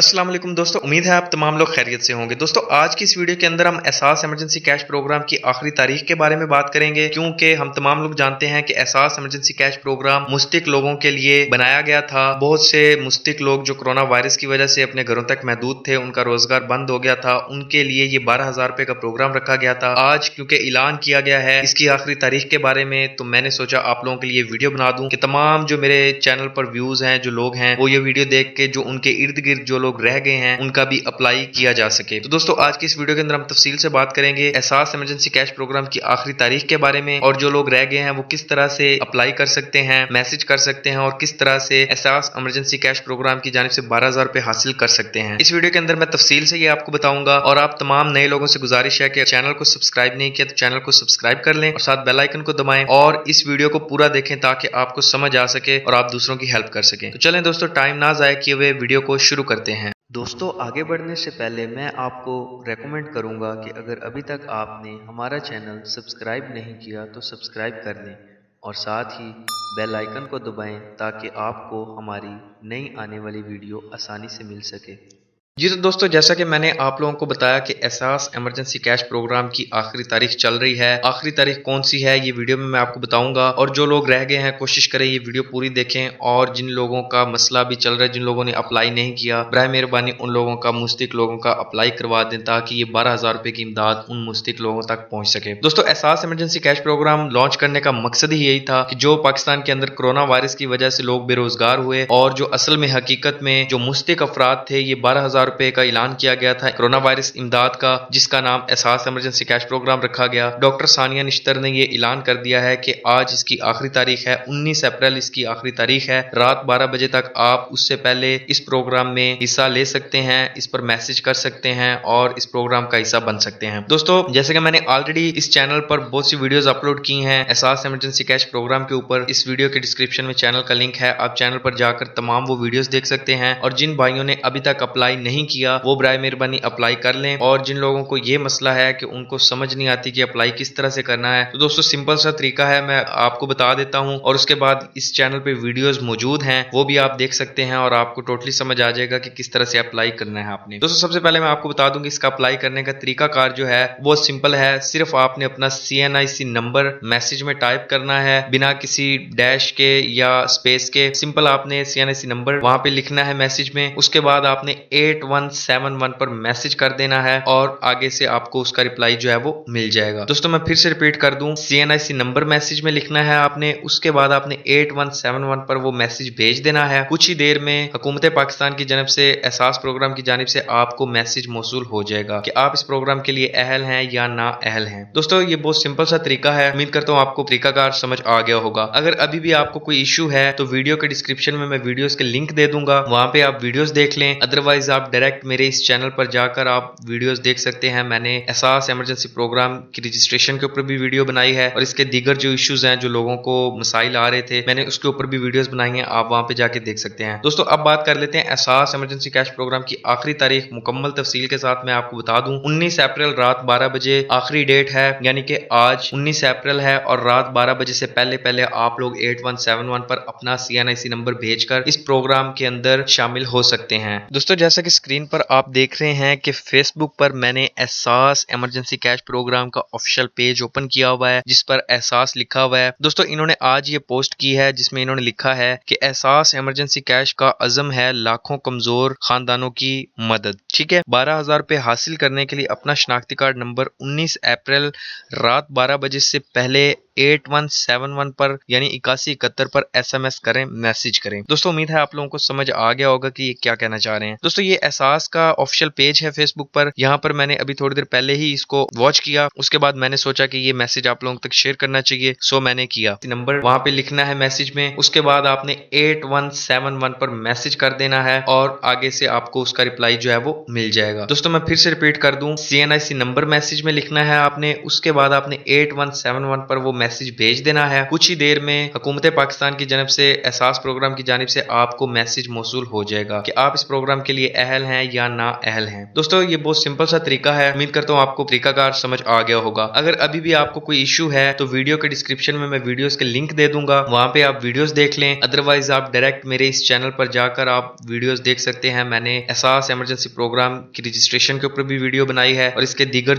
अस्सलाम वालेकुम दोस्तों, उम्मीद है आप तमाम लोग खैरियत से होंगे। दोस्तों आज की इस वीडियो के अंदर हम एहसास इमरजेंसी कैश प्रोग्राम की आखिरी तारीख के बारे में बात करेंगे, क्योंकि हम तमाम लोग जानते हैं कि एहसास इमरजेंसी कैश प्रोग्राम मुस्तहिक लोगों के लिए बनाया गया था। बहुत से मुस्तहिक लोग जो कोरोना वायरस की वजह से अपने घरों तक महदूद थे, उनका रोजगार बंद हो गया था, उनके लिए ये 12,000 रुपए का प्रोग्राम रखा गया था। आज क्योंकि ऐलान किया गया है इसकी आखिरी तारीख के बारे में, तो मैंने सोचा आप लोगों के लिए वीडियो बना दूं कि तमाम जो मेरे चैनल पर व्यूज हैं, जो लोग हैं, वो ये वीडियो देख के जो उनके इर्द गिर्द जो लोग रह गए हैं उनका भी अप्लाई किया जा सके। तो दोस्तों आज की इस वीडियो के अंदर हम तफसील से बात करेंगे एहसास इमरजेंसी कैश प्रोग्राम की आखिरी तारीख के बारे में, और जो लोग रह गए हैं वो किस तरह से अप्लाई कर सकते हैं, मैसेज कर सकते हैं, और किस तरह से एहसास इमरजेंसी कैश प्रोग्राम की जानिब से 12,000 रुपए हासिल कर सकते हैं। इस वीडियो के अंदर मैं तफसील से ये आपको बताऊंगा, और आप तमाम नए लोगों से गुजारिश है कि चैनल को सब्सक्राइब नहीं किया तो चैनल को सब्सक्राइब कर लें और साथ बेल आइकन को दबाएं और इस वीडियो को पूरा देखें ताकि आपको समझ आ सके और आप दूसरों की हेल्प कर सकें। तो चलें दोस्तों, टाइम ना जाया किए हुए वीडियो को शुरू करते हैं। दोस्तों आगे बढ़ने से पहले मैं आपको रेकमेंड करूंगा कि अगर अभी तक आपने हमारा चैनल सब्सक्राइब नहीं किया तो सब्सक्राइब कर लें और साथ ही बेल आइकन को दबाएं ताकि आपको हमारी नई आने वाली वीडियो आसानी से मिल सके। जी तो दोस्तों, जैसा कि मैंने आप लोगों को बताया कि एहसास इमरजेंसी कैश प्रोग्राम की आखिरी तारीख चल रही है। आखिरी तारीख कौन सी है ये वीडियो में मैं आपको बताऊंगा, और जो लोग रह गए हैं कोशिश करें ये वीडियो पूरी देखें, और जिन लोगों का मसला भी चल रहा है, जिन लोगों ने अप्लाई नहीं किया, बराए मेहरबानी उन लोगों का, मुस्तहिक लोगों का अप्लाई करवा दें ताकि ये 12,000 रुपए की इमदाद उन मुस्तहिक लोगों तक पहुंच सके। दोस्तों एहसास इमरजेंसी कैश प्रोग्राम लॉन्च करने का मकसद ही यही था कि जो पाकिस्तान के अंदर कोरोना वायरस की वजह से लोग बेरोजगार हुए, और जो असल में हकीकत में जो मुस्तहिक अफराद थे, ये 12,000 रुपए का ऐलान किया गया था कोरोना वायरस इमदाद का, जिसका नाम एहसास इमरजेंसी कैश प्रोग्राम रखा गया। डॉक्टर सानिया निश्तर ने यह ऐलान कर दिया है कि आज इसकी आखिरी तारीख है, 19 अप्रैल इसकी आखिरी तारीख है। रात 12 बजे तक आप उससे पहले इस प्रोग्राम में हिस्सा ले सकते हैं, इस पर मैसेज कर सकते हैं और इस प्रोग्राम का हिस्सा बन सकते हैं। दोस्तों जैसे कि मैंने ऑलरेडी इस चैनल पर बहुत सी वीडियोस अपलोड की हैं एहसास इमरजेंसी कैश प्रोग्राम के ऊपर। इस वीडियो के डिस्क्रिप्शन में चैनल का लिंक है, आप चैनल पर जाकर तमाम वो वीडियोस देख सकते हैं। और जिन भाइयों ने अभी तक अप्लाई नहीं किया वो बराए मेहरबानी अप्लाई कर लें, और जिन लोगों को ये मसला है कि उनको समझ नहीं आती कि अप्लाई किस तरह से करना है, तो दोस्तों सिंपल सा तरीका है, मैं आपको बता देता हूं, और उसके बाद इस चैनल पे वीडियोस मौजूद हैं वो भी आप देख सकते हैं और आपको टोटली समझ आ जाएगा कि किस तरह से अप्लाई करना है आपने। दोस्तों सबसे पहले मैं आपको बता दूं कि इसका अप्लाई करने का तरीका कार जो है बहुत सिंपल है। सिर्फ आपने अपना CNIC नंबर मैसेज में टाइप करना है, बिना किसी डैश के या स्पेस के। सिंपल आपने CNIC नंबर वहां पे लिखना है मैसेज में, उसके बाद आपने 8171 पर मैसेज कर देना है और आगे से आपको उसका रिप्लाई जो है वो मिल जाएगा। दोस्तों मैं फिर से रिपीट कर दूं, CNIC नंबर मैसेज में लिखना है आपने, उसके बाद आपने 8171 पर वो मैसेज भेज देना है। कुछ ही देर में हुकूमत पाकिस्तान की जानिब से, एहसास प्रोग्राम की जानिब से आपको मैसेज मौसूल हो जाएगा कि आप इस प्रोग्राम के लिए अहल हैं या ना अहल हैं। दोस्तों ये बहुत सिंपल सा तरीका है, उम्मीद करता हूँ आपको तरीकाकार समझ आ गया होगा। अगर अभी भी आपको कोई इशू है तो वीडियो के डिस्क्रिप्शन में मैं वीडियोस के लिंक दे दूंगा, वहां पे आप वीडियोस देख लें। अदरवाइज आप डायरेक्ट मेरे इस चैनल पर जाकर आप वीडियोस देख सकते हैं। मैंने एहसास इमरजेंसी प्रोग्राम की रजिस्ट्रेशन के ऊपर भी वीडियो बनाई है, और इसके दीगर जो इश्यूज हैं, जो लोगों को मसाइल आ रहे थे, मैंने उसके ऊपर भी वीडियोस बनाई हैं, आप वहां पे जाके देख सकते हैं। दोस्तों अब बात कर लेते हैं एहसास इमरजेंसी कैश प्रोग्राम की आखिरी तारीख मुकम्मल तफसील के साथ मैं आपको बता दूं। 19 अप्रैल रात 12 बजे आखिरी डेट है, यानी कि आज 19 अप्रैल है और रात 12 बजे से पहले पहले आप लोग 8171 पर अपना CNIC नंबर भेजकर इस प्रोग्राम के अंदर शामिल हो सकते हैं। दोस्तों जैसा कि स्क्रीन पर आप देख रहे हैं कि फेसबुक पर मैंने एहसास इमरजेंसी कैश प्रोग्राम का ऑफिशियल पेज ओपन किया हुआ है, जिस पर एहसास लिखा हुआ है। दोस्तों इन्होंने आज ये पोस्ट की है जिसमें इन्होंने लिखा है कि एहसास इमरजेंसी कैश का अज़म है लाखों कमजोर खानदानों की मदद। ठीक है, 12,000 रुपए हासिल करने के लिए अपना शनाख्ती कार्ड नंबर 19 अप्रैल रात 12 बजे से पहले 8171 पर यानी 8171 पर SMS करें, मैसेज करें। दोस्तों उम्मीद है आप लोगों को समझ आ गया होगा कि ये क्या कहना चाह रहे हैं। दोस्तों ये एहसास का ऑफिशियल पेज है फेसबुक पर, यहाँ पर मैंने अभी थोड़ी देर पहले ही इसको वॉच किया, उसके बाद मैंने सोचा कि ये मैसेज आप लोगों तक शेयर करना चाहिए, सो मैंने किया। नंबर वहां पे लिखना है मैसेज में, उसके बाद आपने 8171 पर मैसेज कर देना है और आगे से आपको उसका रिप्लाई जो है वो मिल जाएगा। दोस्तों मैं फिर से रिपीट कर दूं, CNIC नंबर मैसेज में लिखना है आपने, उसके बाद आपने 8171 पर वो मैसेज भेज देना है। कुछ ही देर में हुकूमत पाकिस्तान की जानब से एहसास प्रोग्राम की जानिब से आपको मैसेज मौसूल हो जाएगा कि आप इस प्रोग्राम के लिए अहल हैं या ना अहल हैं। दोस्तों ये बहुत सिंपल सा तरीका है, उम्मीद करता हूँ आपको तरीकाकार समझ आ गया होगा। अगर अभी भी आपको कोई इशू है तो वीडियो के डिस्क्रिप्शन में मैं वीडियोस के लिंक दे दूंगा, वहां पे आप वीडियोस देख लें। अदरवाइज आप डायरेक्ट मेरे इस चैनल पर जाकर आप वीडियोस देख सकते हैं। मैंने एहसास इमरजेंसी प्रोग्राम की रजिस्ट्रेशन के ऊपर भी वीडियो बनाई है और इसके दीगर